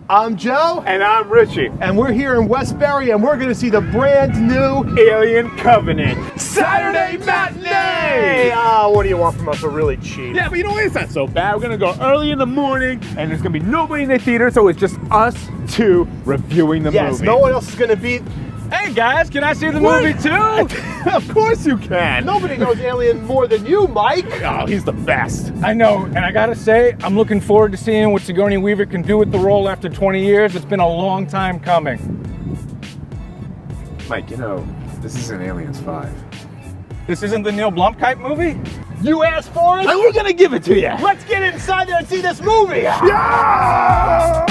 I'm Joe. And I'm Richie. And we're here in Westbury, and we're going to see the brand new Alien Covenant Saturday matinee! What do you want from us? We're really cheap. Yeah, but you know what? It's not so bad. We're going to go early in the morning, and there's going to be nobody in the theater, so it's just us two reviewing the movie. Yes, no one else is going to be... Hey guys, can I see the movie too? Of course you can. Nobody knows Alien more than you, Myke. Oh, he's the best. I know, and I gotta say, I'm looking forward to seeing what Sigourney Weaver can do with the role after 20 years. It's been a long time coming. Myke, you know, this isn't Aliens 5. This isn't the Neil Blomkamp movie? You asked for it, And we're gonna give it to you. let's get inside there and see this movie. Yeah!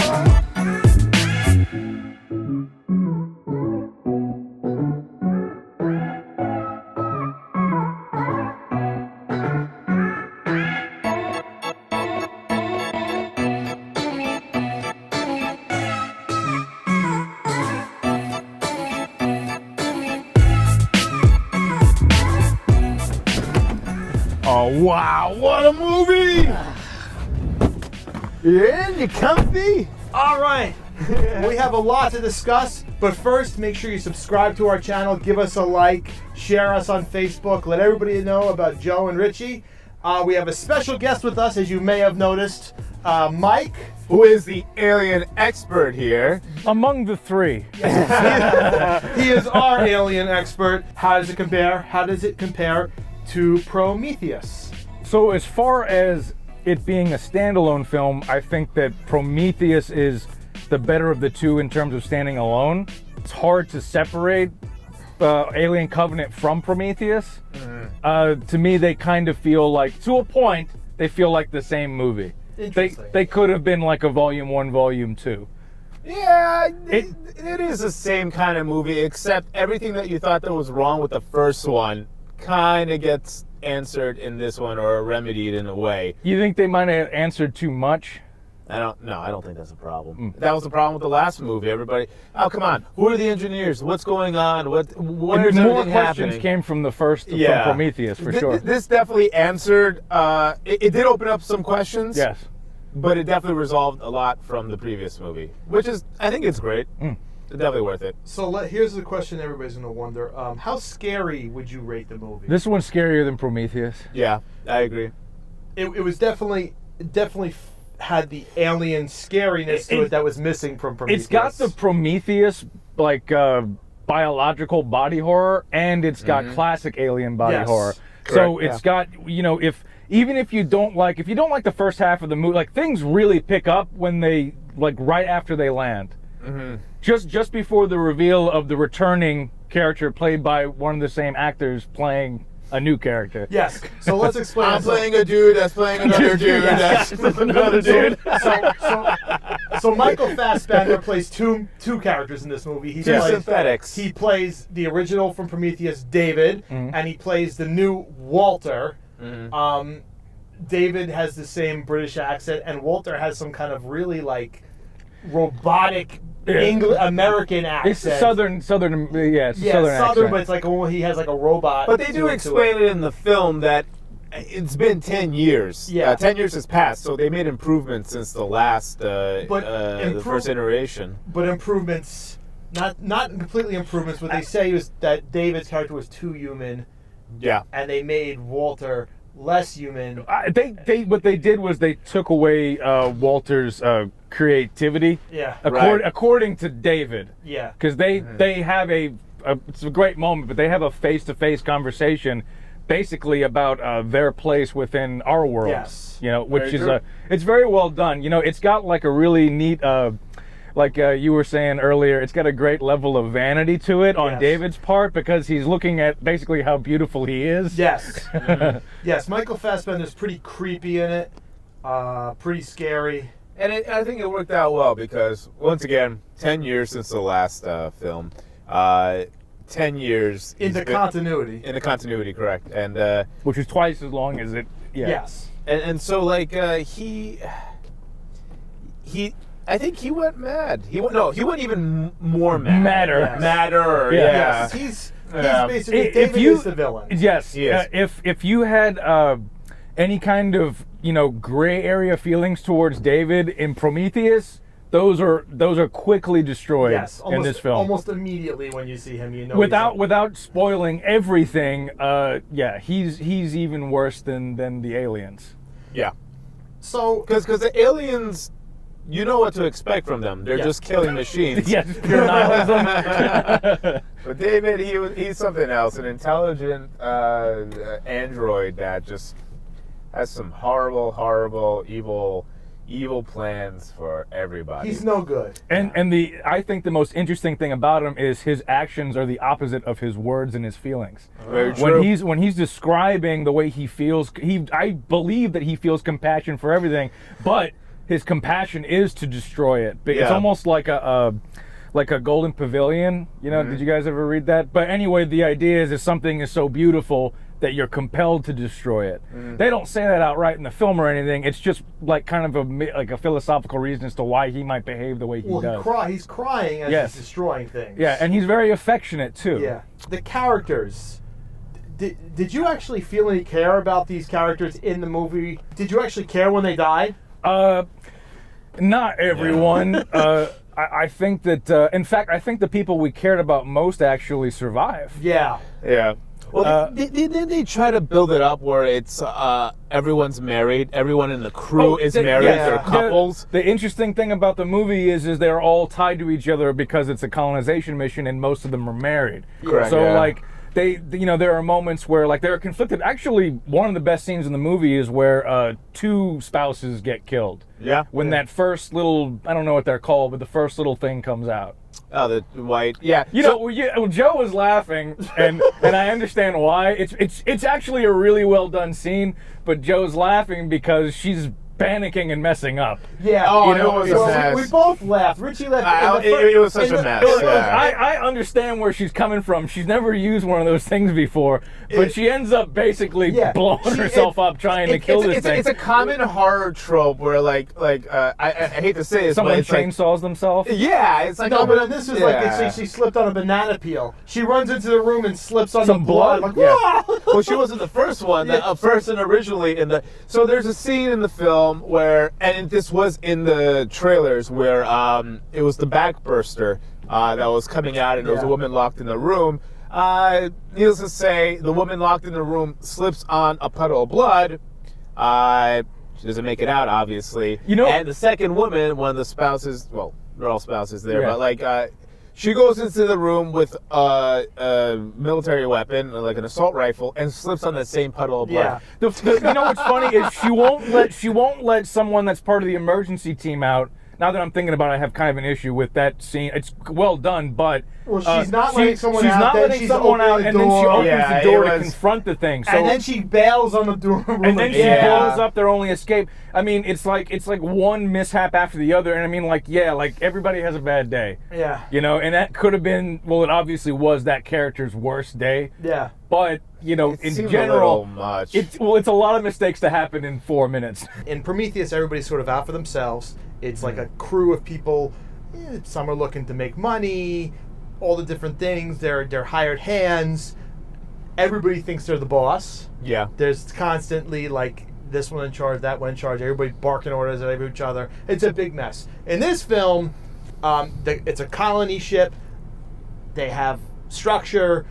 Oh wow, what a movie! You in? You comfy? All right. We have a lot to discuss, but first, make sure you subscribe to our channel, give us a like, share us on Facebook, let everybody know about Jow&Richie. We have a special guest with us, as you may have noticed, Myke. Who is the alien expert here? Among the three. He is our alien expert. How does it compare? How does it compare to Prometheus? So as far as it being a standalone film, I think that Prometheus is the better of the two in terms of standing alone. It's hard to separate Alien Covenant from Prometheus. To me, they kind of feel like, to a point, they feel like the same movie. They could have been like a volume 1, volume 2. Yeah, it is the same kind of movie, except everything that you thought that was wrong with the first one kind of gets answered in this one, or remedied in a way. You think they might have answered too much? I don't think that's a problem. That was the problem with the last movie. Everybody, oh come on, who are the engineers? What's going on? What is More everything questions happening? came from the first, from Prometheus, for sure. This definitely answered. It did open up some questions. Yes. But it definitely resolved a lot from the previous movie, which is, I think it's great. It's definitely worth it. So here's the question everybody's going to wonder. How scary would you rate the movie? This one's scarier than Prometheus. Yeah, I agree. It was definitely had the alien scariness to it that was missing from Prometheus. It's got the Prometheus, like, biological body horror, and it's got classic alien body horror. Correct, So it's got, you know, even if you don't like the first half of the movie, like, things really pick up when they, like, right after they land. Just before the reveal of the returning character played by one of the same actors playing a new character. Yes. So let's explain. I'm playing a dude that's playing another dude. Yes. That's another dude. So Michael Fassbender plays two characters in this movie. Two synthetics. He plays the original from Prometheus, David, and he plays the new Walter. David has the same British accent, and Walter has some kind of really like robotic American accent. It's southern, it's southern accent. But it's like he has like a robot. But they do explain it in the film that it's been 10 years. Yeah. 10 years has passed, so they made improvements since the last, the first iteration. But improvements, not completely improvements. What they say is that David's character was too human. Yeah. And they made Walter less human. What they did was they took away Walter's creativity. Yeah. According to David. Yeah. Because they have it's a great moment, but they have a face-to-face conversation, basically about their place within our world. Yes. You know, which it's very well done. You know, it's got like a really neat. Like you were saying earlier, it's got a great level of vanity to it on David's part, because he's looking at basically how beautiful he is. Yes. Yes, Michael Fassbender's pretty creepy in it, pretty scary. And I think it worked out well because, once again, 10 years since the last film. 10 years. In the continuity. In the continuity, correct. And which is twice as long as it. Yeah. Yes. And so, like, he I think he went mad. He went even more mad. Madder. Yes. He's basically David is the villain. Yes. If you had any kind of gray area feelings towards David in Prometheus, those are quickly destroyed Yes, in this film. almost immediately when you see him, you know. Without spoiling everything, he's even worse than the aliens. Yeah. So, Because the aliens, you know what to expect from them. They're just killing machines. Yeah, just pure nihilism. But David, he's something else. An intelligent android that just has some horrible, horrible, evil plans for everybody. he's no good. And I think the most interesting thing about him is his actions are the opposite of his words and his feelings. Very true. When he's describing the way he feels, I believe that he feels compassion for everything, but his compassion is to destroy it. It's Yeah. almost like a golden pavilion. You know, did you guys ever read that? But anyway, the idea is if something is so beautiful that you're compelled to destroy it. They don't say that outright in the film or anything. It's just like kind of a philosophical reason as to why he might behave the way he does. He's crying as Yes. he's destroying things. Yeah, and he's very affectionate too. Yeah. The characters. Did you actually feel any care about these characters in the movie? Did you actually care when they died? Not everyone. I think that, in fact, I think the people we cared about most actually survive. Yeah. Yeah. Well, didn't they try to build it up where it's everyone's married, everyone in the crew is married, they're couples? The interesting thing about the movie is they're all tied to each other because it's a colonization mission and most of them are married. Correct. So Yeah. like there are moments where like they're conflicted. Actually, one of the best scenes in the movie is where two spouses get killed. Yeah. When that first little, I don't know what they're called, but the first little thing comes out. Oh, the white. Yeah. Joe was laughing, and I understand why. It's actually a really well done scene, but Joe's laughing because she's panicking and messing up. Yeah. Oh, you know, it was a mess. we both laughed. Richie laughed. It was such a mess. Yeah. I understand where she's coming from. She's never used one of those things before, but she ends up basically blowing herself up trying to kill this thing. It's a common horror trope where I hate to say this, Someone but it's chainsaws themselves. yeah, it's like No, but this is like she slipped on a banana peel. She runs into the room and slips on Some the blood. blood? Like, "Whoa!" Well, she wasn't the first one. A person originally in the. So there's a scene in the film where, and this was in the trailers, where it was the backburster that was coming out, and there was a woman locked in the room. Needless to say, the woman locked in the room slips on a puddle of blood. She doesn't make it out, obviously. And the second woman, one of the spouses, well, they're all spouses there, but she goes into the room with a military weapon, like an assault rifle, and slips on the same puddle of blood. Yeah. You know what's funny is she won't let someone that's part of the emergency team out. Now that I'm thinking about it, I have kind of an issue with that scene. It's well done, but she's not letting someone she's out. not Then letting she's someone out, opening and the then she door. opens the door to confront the thing. So, and then she bails on the door. And then she blows up their only escape. I mean, it's like one mishap after the other, and I mean, like everybody has a bad day. Yeah. You know, and that could have been. Well, it obviously was that character's worst day. Yeah. But in general, much. it's a lot of mistakes to happen in 4 minutes. In Prometheus, everybody's sort of out for themselves. It's like a crew of people. Some are looking to make money, all the different things. They're hired hands. Everybody thinks they're the boss. Yeah. There's constantly like this one in charge, that one in charge. Everybody barking orders at each other. It's a big mess. In this film, it's a colony ship. They have structure.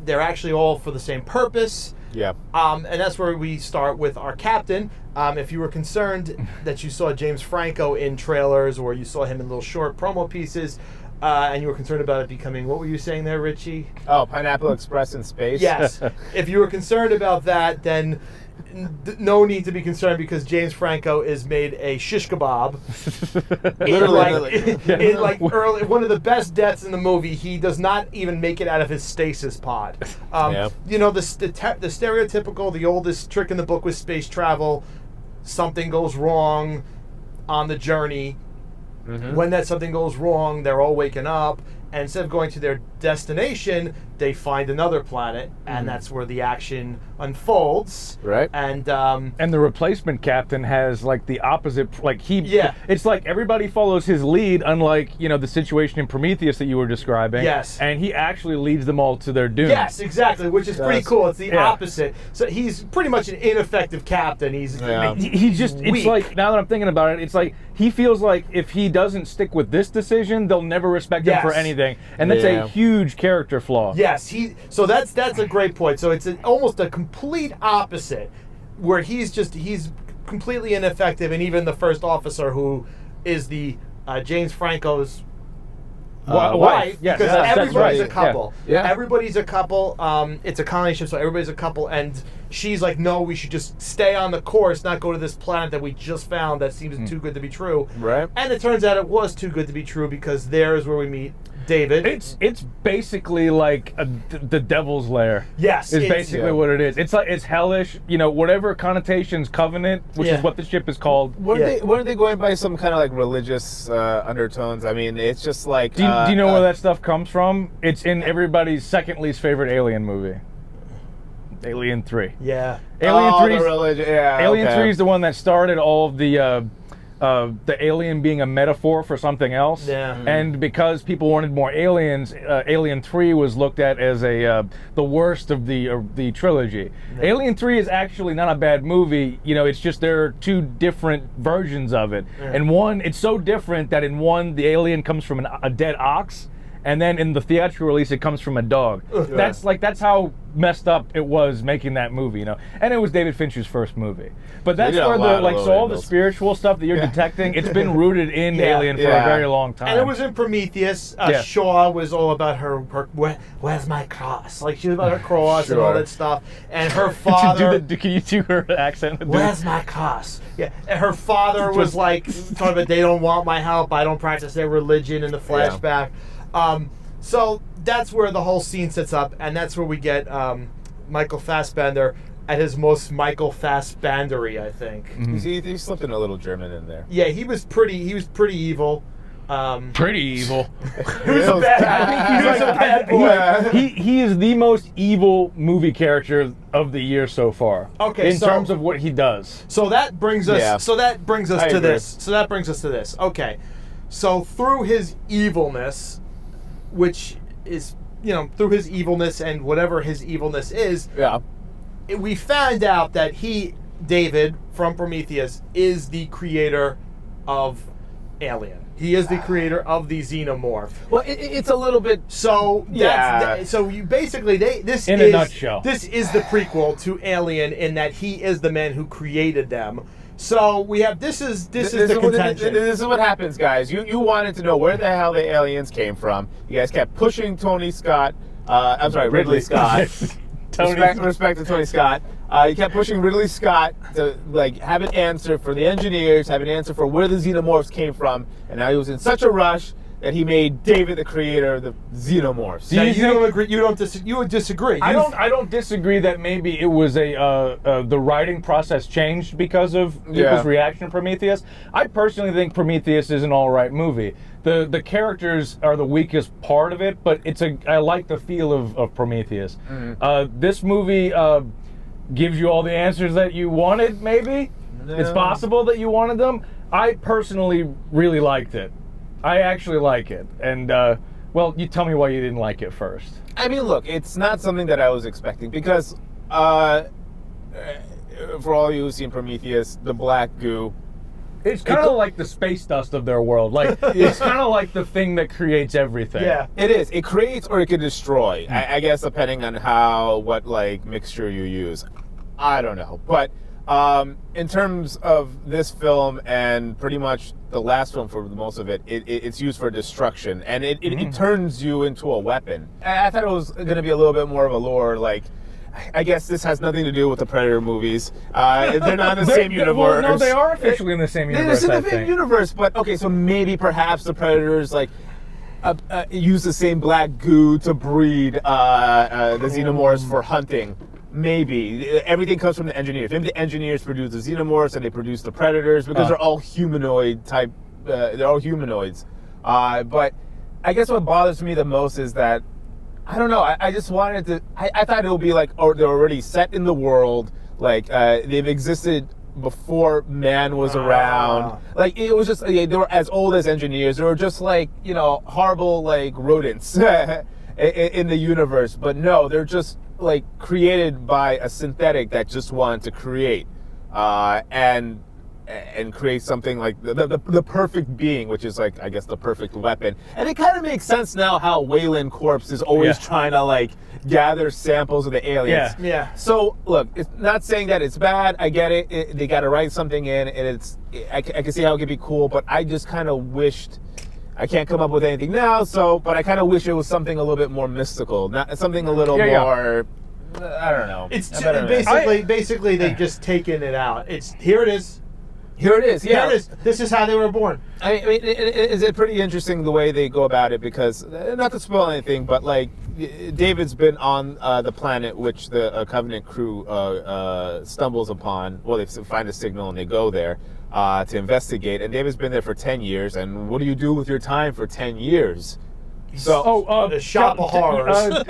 They're actually all for the same purpose. Yeah. And that's where we start with our captain. If you were concerned that you saw James Franco in trailers or you saw him in little short promo pieces, and you were concerned about it becoming, what were you saying there, Richie? Oh, Pineapple Express in space? Yes. If you were concerned about that, then no need to be concerned because James Franco is made a shish kebab. in early, one of the best deaths in the movie. He does not even make it out of his stasis pod. You know, the stereotypical, the oldest trick in the book with space travel. Something goes wrong on the journey. When that something goes wrong, they're all waking up, And instead of going to their destination, they find another planet, and that's where the action unfolds. Right. And the replacement captain has like the opposite, Yeah. It's like everybody follows his lead, unlike the situation in Prometheus that you were describing. Yes. And he actually leads them all to their doom. yes, exactly, which is pretty cool. It's the Yeah. opposite. So he's pretty much an ineffective captain. He's He just, weak. it's like, now that I'm thinking about it, it's like he feels like if he doesn't stick with this decision, they'll never respect him for Yes. anything. And that's Yeah. a huge character flaw. Yes, so that's a great point. So it's almost a complete opposite, where he's completely ineffective, and even the first officer, who is the James Franco's wife, Yes, because that's everybody's right. a couple. Yeah. Everybody's a couple. It's a colony ship, so everybody's a couple, and she's like, no, we should just stay on the course, not go to this planet that we just found that seems too good to be true. Right. And it turns out it was too good to be true, because there's where we meet David. It's basically like the devil's lair. Yes, is it's- basically yeah. what it is. It's like it's hellish. Whatever connotations covenant, which Yeah. is what the ship is called. Weren't they going by some kind of like religious undertones? I mean, it's just like. Do you know where that stuff comes from? It's in everybody's second least favorite Alien movie. Alien 3. Yeah. Alien 3 the religion. Yeah. Alien okay. 3 is the one that started all of the alien being a metaphor for something else. Yeah. And because people wanted more aliens, Alien 3 was looked at as the worst of the trilogy. Alien 3 is actually not a bad movie. It's just there are two different versions of it. And one, it's so different that in one the alien comes from a dead ox, and then in the theatrical release it comes from a dog. That's how messed up it was making that movie, And it was David Fincher's first movie. But that's did a where lot of all the angles. spiritual stuff that you're detecting, it's been rooted in Yeah. Alien for a Yeah. very long time. And it was in Prometheus. Yeah. Shaw was all about her where's my cross? Like, she was about her cross and all Sure. that stuff. And her Can father... you do her accent? Where's my cross? Yeah, and her father was like talking about, they don't want my help. I don't practice their religion in the flashback. So that's where the whole scene sets up, and that's where we get Michael Fassbender at his most Michael Fassbendery, I think. He slipped in a little German in there. Yeah, he was pretty evil. Pretty evil. He was a bad boy. He is the most evil movie character of the year so far. Okay, in terms of what he does. So that brings us. Yeah. So that brings us I to agree. this. So that brings us to this. Okay, so through his evilness, which is through his evilness and whatever his evilness is, Yeah. we found out that David from Prometheus, is the creator of Alien. He is the creator of the xenomorph. Well, it's a little bit. So Yeah. so you basically this In a nutshell. This is the prequel to Alien in that he is the man who created them. So we have this is the contention. This is what happens, guys. You wanted to know where the hell the aliens came from. You guys kept pushing Ridley Scott. Respect to Tony Scott. You kept pushing Ridley Scott to have an answer for the engineers, have an answer for where the xenomorphs came from, and now he was in such a rush that he made David the creator of the xenomorphs. Now, you don't agree. You would disagree. I don't disagree that maybe it was the writing process changed because of people's reaction to Prometheus. I personally think Prometheus is an all right movie. The characters are the weakest part of it, but I like the feel of Prometheus. This movie gives you all the answers that you wanted. Maybe it's possible that you wanted them. I personally really liked it. I actually like it, and well, you tell me why you didn't like it first. I mean, look, it's not something that I was expecting because, for all you who've seen Prometheus, the black goo. It's kind of like the space dust of their world. Like it's kind of like the thing that creates everything. Yeah. It is. It creates or it can destroy. I guess depending on what mixture you use. I don't know, but in terms of this film and pretty much the last film for most of it, it's used for destruction, and it turns you into a weapon. I thought it was going to be a little bit more of a lore, I guess this has nothing to do with the Predator movies. They're not in the same universe. Well, no, they are officially in the same universe. They're in the same universe, but okay, so maybe perhaps the Predators use the same black goo to breed the xenomorphs for hunting. Maybe. Everything comes from the engineers. Maybe the engineers produce the xenomorphs and they produce the Predators because they're all humanoid type. They're all humanoids. But I guess what bothers me the most is that I don't know. I just wanted to. I thought it would be like, or they're already set in the world. Like they've existed before man was around. Like it was just they were as old as engineers. They were just like horrible like rodents in the universe. But no, they're just like created by a synthetic that just wanted to create and create something like the perfect being, which is like I guess the perfect weapon. And it kind of makes sense now how Wayland Corpse is always trying to like gather samples of the aliens. Yeah. So look, it's not saying that it's bad. I get it. They got to write something in, and I can see how it could be cool. But I just kind of wished. I can't come up with anything now. But I kind of wish it was something a little bit more mystical, not something a little more. I don't know. It's basically they've just taken it out. Here it is. Here it is. Yeah. Here it is. This is how they were born. I mean, is it pretty interesting the way they go about it? Because not to spoil anything, but like David's been on the planet which the Covenant crew stumbles upon. Well, they find a signal and they go there to investigate. And David's been there for 10 years. And what do you do with your time for 10 years? So, the shop of horrors.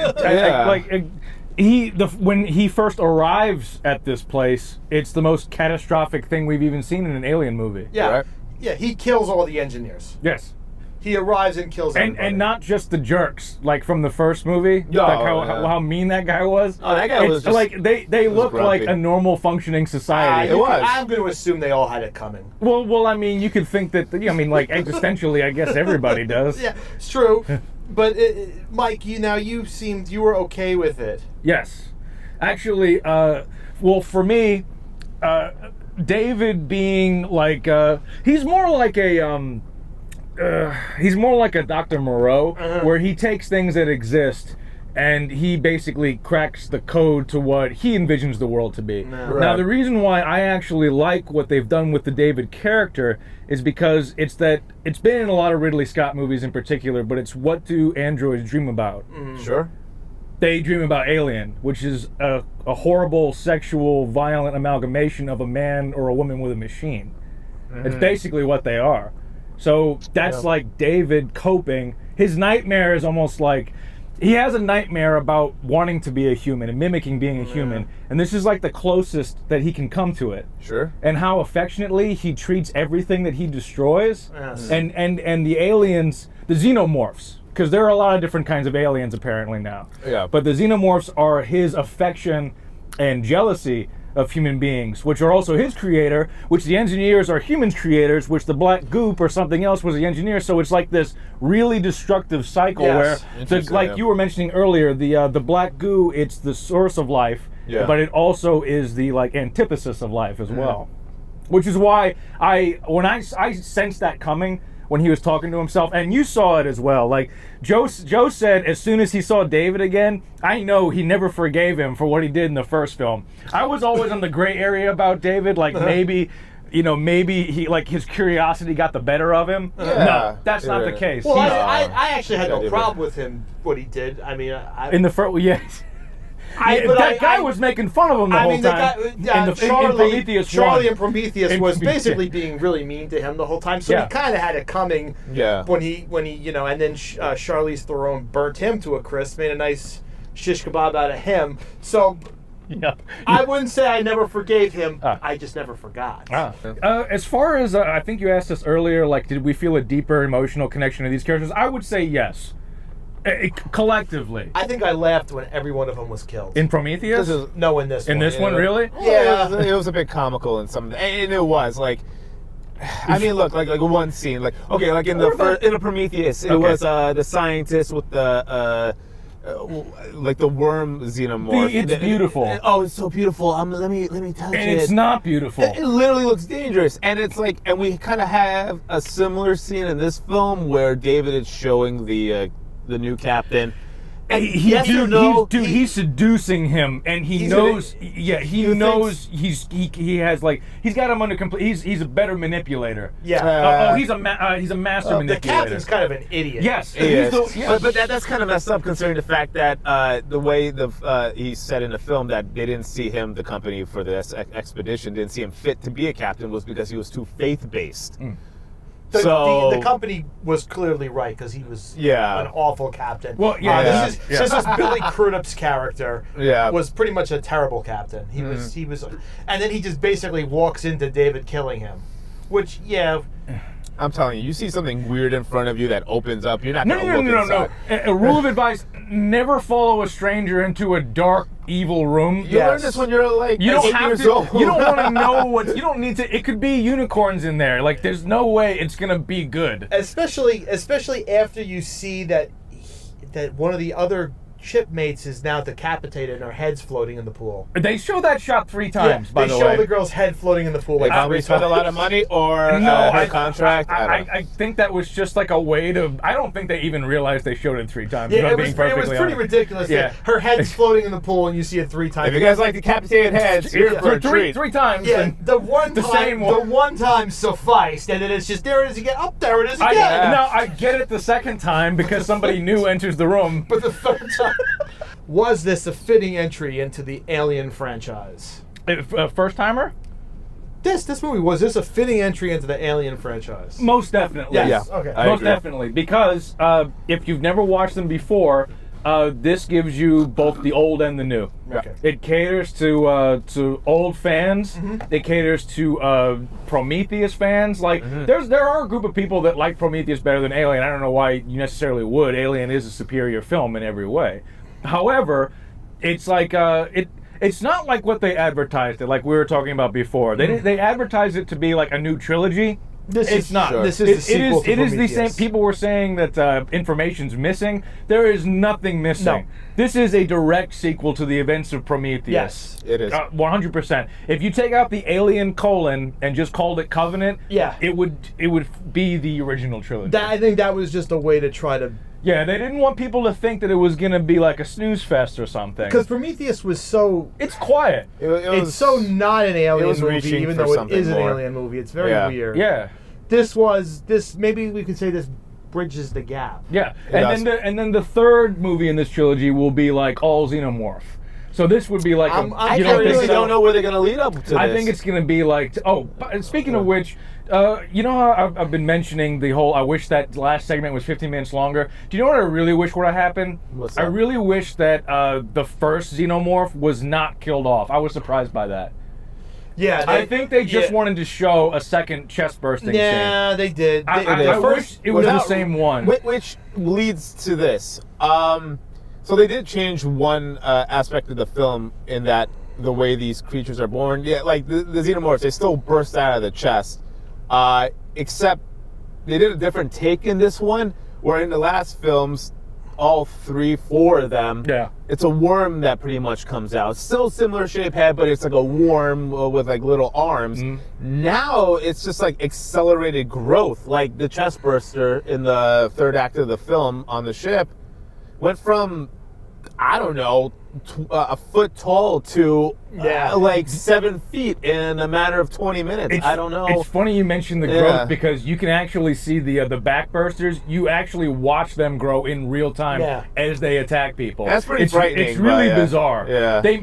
When he first arrives at this place, it's the most catastrophic thing we've even seen in an alien movie. Yeah, right? Yeah. He kills all the engineers. Yes. He arrives and kills everybody. And not just the jerks, like from the first movie. How mean that guy was. Oh, that guy was just, like they look grumpy. like a normal functioning society. I'm going to assume they all had it coming. Well, I mean, you could think that. Like existentially, I guess everybody does. Yeah, it's true. But Myke, you were okay with it. Yes, actually. For me, David being like he's more like a Dr. Moreau, where he takes things that exist and he basically cracks the code to what he envisions the world to be. Now, the reason why I actually like what they've done with the David character is because it's been in a lot of Ridley Scott movies in particular, but it's what do androids dream about? Sure. They dream about Alien, which is a horrible, sexual, violent amalgamation of a man or a woman with a machine. It's basically what they are. So that's like David coping. His nightmare is almost like he has a nightmare about wanting to be a human and mimicking being a human. And this is like the closest that he can come to it. Sure. And how affectionately he treats everything that he destroys. Yes. And the aliens, the xenomorphs, because there are a lot of different kinds of aliens apparently now. Yeah. But the xenomorphs are his affection and jealousy of human beings, which are also his creator, which the engineers are humans' creators, which the black goop or something else was the engineer. So it's like this really destructive cycle where, like you were mentioning earlier, the black goo, it's the source of life, but it also is the like antithesis of life as well. Which is why when I sensed that coming when he was talking to himself, and you saw it as well. Like Joe said, as soon as he saw David again, I know he never forgave him for what he did in the first film. I was always in the gray area about David, like maybe he like his curiosity got the better of him. No, that's not the case. Well, I actually had no problem with him what he did. I mean, in the first, yes. That guy was making fun of him the whole time. Charlie in Prometheus was basically being really mean to him the whole time. So he kind of had it coming. Yeah. When he and then Charlize Theron burnt him to a crisp, made a nice shish kebab out of him. So. Yeah. I wouldn't say I never forgave him. I just never forgot. As far as I think you asked us earlier, like, did we feel a deeper emotional connection to these characters? I would say yes. Collectively. I think I laughed when every one of them was killed. In Prometheus? No, in this one. In this one, really? Yeah. It was a bit comical in some, and it was like. I mean, look, like one scene, like in the Prometheus, it was the scientist with the like the worm xenomorph. It's beautiful. It's so beautiful. Let me touch it. It's not beautiful. It literally looks dangerous, and it's like, and we kind of have a similar scene in this film where David is showing the new captain. And he's seducing him, and he knows. He knows he has like he's got him under complete. He's a better manipulator. Yeah. He's a master manipulator. The captain's kind of an idiot. Yes, but that's kind of messed up considering the fact that the way he said in the film that they didn't see him, the company for this expedition didn't see him fit to be a captain was because he was too faith-based. The company was clearly right because he was an awful captain. Well, this is Billy Crudup's character. Was pretty much a terrible captain. He was, and then he just basically walks into David killing him, which I'm telling you, you see something weird in front of you that opens up. You're not going to look inside. No. A rule of advice: never follow a stranger into a dark, evil room. You learn this when you're like you don't 8 have years to. old. You don't want to know what. You don't need to. It could be unicorns in there. Like, there's no way it's gonna be good. Especially after you see that one of the other shipmates is now decapitated and her head's floating in the pool. They show that shot 3 times. By the way, they show the girl's head floating in the pool. They probably spent a lot of money or her contract. I think that was just like a way to. I don't think they even realized they showed it 3 times. Yeah, it was pretty ridiculous. Yeah, her head's floating in the pool and you see it 3 times. If you guys like decapitated heads, here for a treat. 3 times. Yeah, the one time sufficed, and then it's just there it is again. Up there it is again. Now I get it the second time because somebody new enters the room. But the third time. Was this a fitting entry into the Alien franchise? First timer? This movie, was this a fitting entry into the Alien franchise? Most definitely. Yes. Yeah. Okay. Most definitely. Because if you've never watched them before, this gives you both the old and the new. Okay. It caters to old fans. Mm-hmm. It caters to Prometheus fans. Like there are a group of people that like Prometheus better than Alien. I don't know why you necessarily would. Alien is a superior film in every way. However, it's like it's not like what they advertised it, like we were talking about before. They advertised it to be like a new trilogy. It's not. Sure. This is the sequel to Prometheus. It is the same. People were saying that information's missing. There is nothing missing. No. This is a direct sequel to the events of Prometheus. Yes, it is. 100%. If you take out the Alien : and just called it Covenant, it would be the original trilogy. I think that was just a way to try to. Yeah, they didn't want people to think that it was going to be like a snooze fest or something. Because Prometheus was so. It's quiet. It's so not an Alien movie, even though it is an more. Alien movie. It's very weird. Yeah. Maybe we could say this bridges the gap. Yeah. And then the third movie in this trilogy will be like all xenomorph. So this would be like I really don't know where they're going to lead up to this. I think it's going to be like speaking of which, you know how I've been mentioning the whole I wish that last segment was 15 minutes longer. Do you know what I really wish would have happened? What's that? I really wish that the first xenomorph was not killed off. I was surprised by that. Yeah, I think they just wanted to show a second chest bursting scene. Yeah, they did. I wish it was the same one. Which leads to this. So they did change one aspect of the film in that the way these creatures are born. Yeah, like the xenomorphs, they still burst out of the chest. Except they did a different take in this one, where in the last films, all 3-4 of them, it's a worm that pretty much comes out. Still similar shape head, but it's like a worm with like little arms. Now it's just like accelerated growth. Like the chest burster in the third act of the film on the ship went from, I don't know, a foot tall to like 7 feet in a matter of 20 minutes. I don't know. It's funny you mentioned the growth because you can actually see the back bursters. You actually watch them grow in real time as they attack people. That's pretty frightening. It's really bizarre. Yeah. They,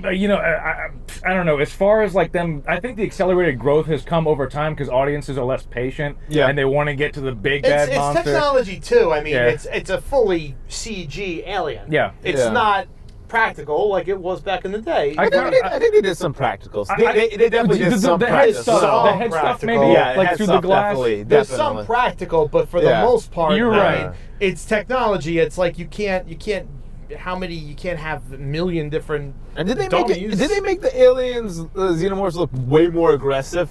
I don't know. As far as like them, I think the accelerated growth has come over time because audiences are less patient and they want to get to the big bad monster. It's technology too. I mean, it's a fully CG alien. Yeah. It's not practical like it was back in the day. I think they did some practicals. They definitely did some practical. The head stuff maybe, like through the glass. Definitely. There's some practical, but for the most part, you're right. It's technology. It's like you can't have a million different. And did they make the aliens, the xenomorphs, look way more aggressive?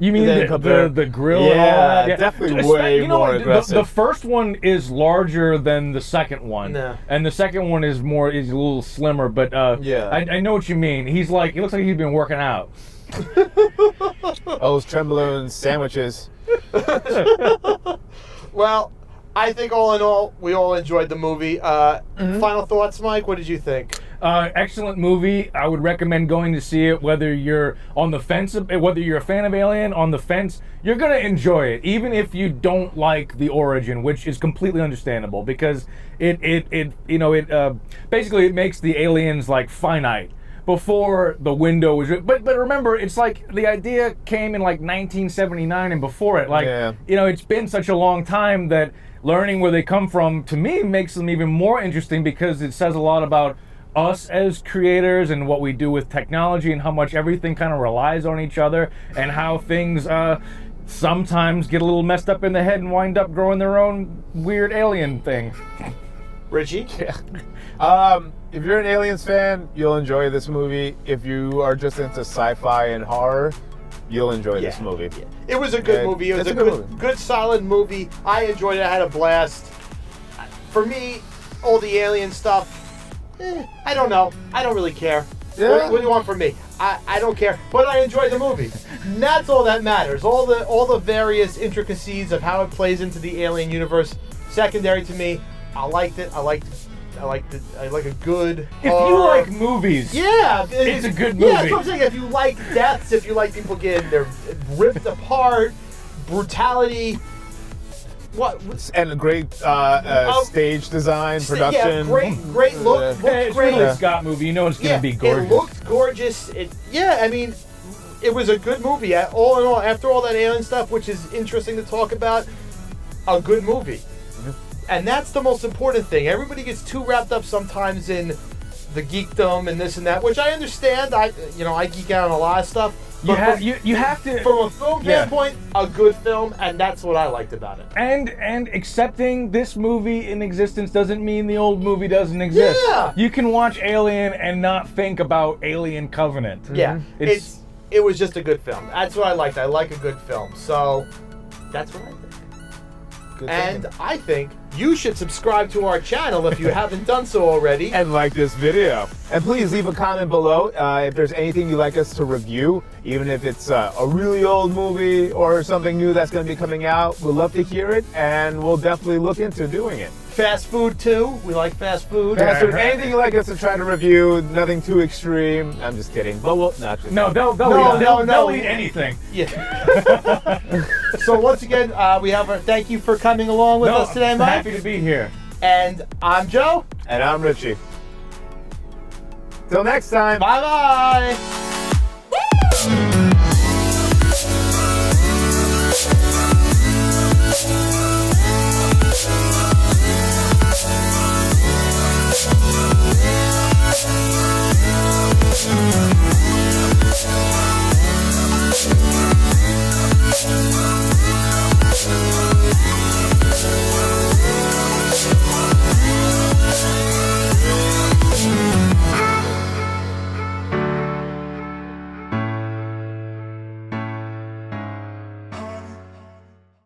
You mean the grill and all that? Yeah, definitely way more aggressive. The first one is larger than the second one. And the second one is a little slimmer, but I know what you mean. He looks like he's been working out. Those trembling sandwiches. Well, I think all in all, we all enjoyed the movie. Final thoughts, Mike? What did you think? Excellent movie. I would recommend going to see it, whether you're on the fence, whether you're a fan of Alien, on the fence, you're going to enjoy it, even if you don't like the origin, which is completely understandable, because it basically it makes the aliens like finite. before the window was. But remember, it's like the idea came in like 1979 and before it. Like, Yeah. you know, it's been such a long time that learning where they come from, to me, makes them even more interesting because it says a lot about us as creators and what we do with technology and how much everything kind of relies on each other and how things sometimes get a little messed up in the head and wind up growing their own weird alien thing. Richie? If you're an Aliens fan, you'll enjoy this movie. If you are just into sci-fi and horror, you'll enjoy this movie. Yeah. It was a good movie. It was a good, solid movie. I enjoyed it. I had a blast. For me, all the alien stuff, I don't know. I don't really care. Yeah. What do you want from me? I don't care. But I enjoyed the movie. And that's all that matters. All the various intricacies of how it plays into the alien universe, secondary to me. I liked it. I like a good If horror. you like movies, Yeah, it's a good movie. Yeah, that's what I'm saying. If you like deaths, if you like people getting their ripped apart, brutality, And a great stage design, production. Yeah, great look. it's Great. really a Scott movie. You know it's gonna be gorgeous. It looked gorgeous. I mean, it was a good movie. All in all, after all that alien stuff, which is interesting to talk about, a good movie. And that's the most important thing. Everybody gets too wrapped up sometimes in the geekdom and this and that, which I understand. I geek out on a lot of stuff. You have to, from a film standpoint, a good film, and that's what I liked about it. And accepting this movie in existence doesn't mean the old movie doesn't exist. Yeah. You can watch Alien and not think about Alien Covenant. Yeah, it was just a good film. That's what I liked. I like a good film, so that's what I think. And I think you should subscribe to our channel if you haven't done so already. And like this video. And please leave a comment below if there's anything you'd like us to review, even if it's a really old movie or something new that's going to be coming out. We'd love to hear it, and we'll definitely look into doing it. Fast food too. We like fast food. Fast food. Anything you'd like us to try to review, nothing too extreme. I'm just kidding. But we'll not. They'll eat anything. Yeah. So once again, we have our thank you for coming along with us today, Myke. Happy to be here. And I'm Joe. And I'm Richie. Till next time. Bye bye.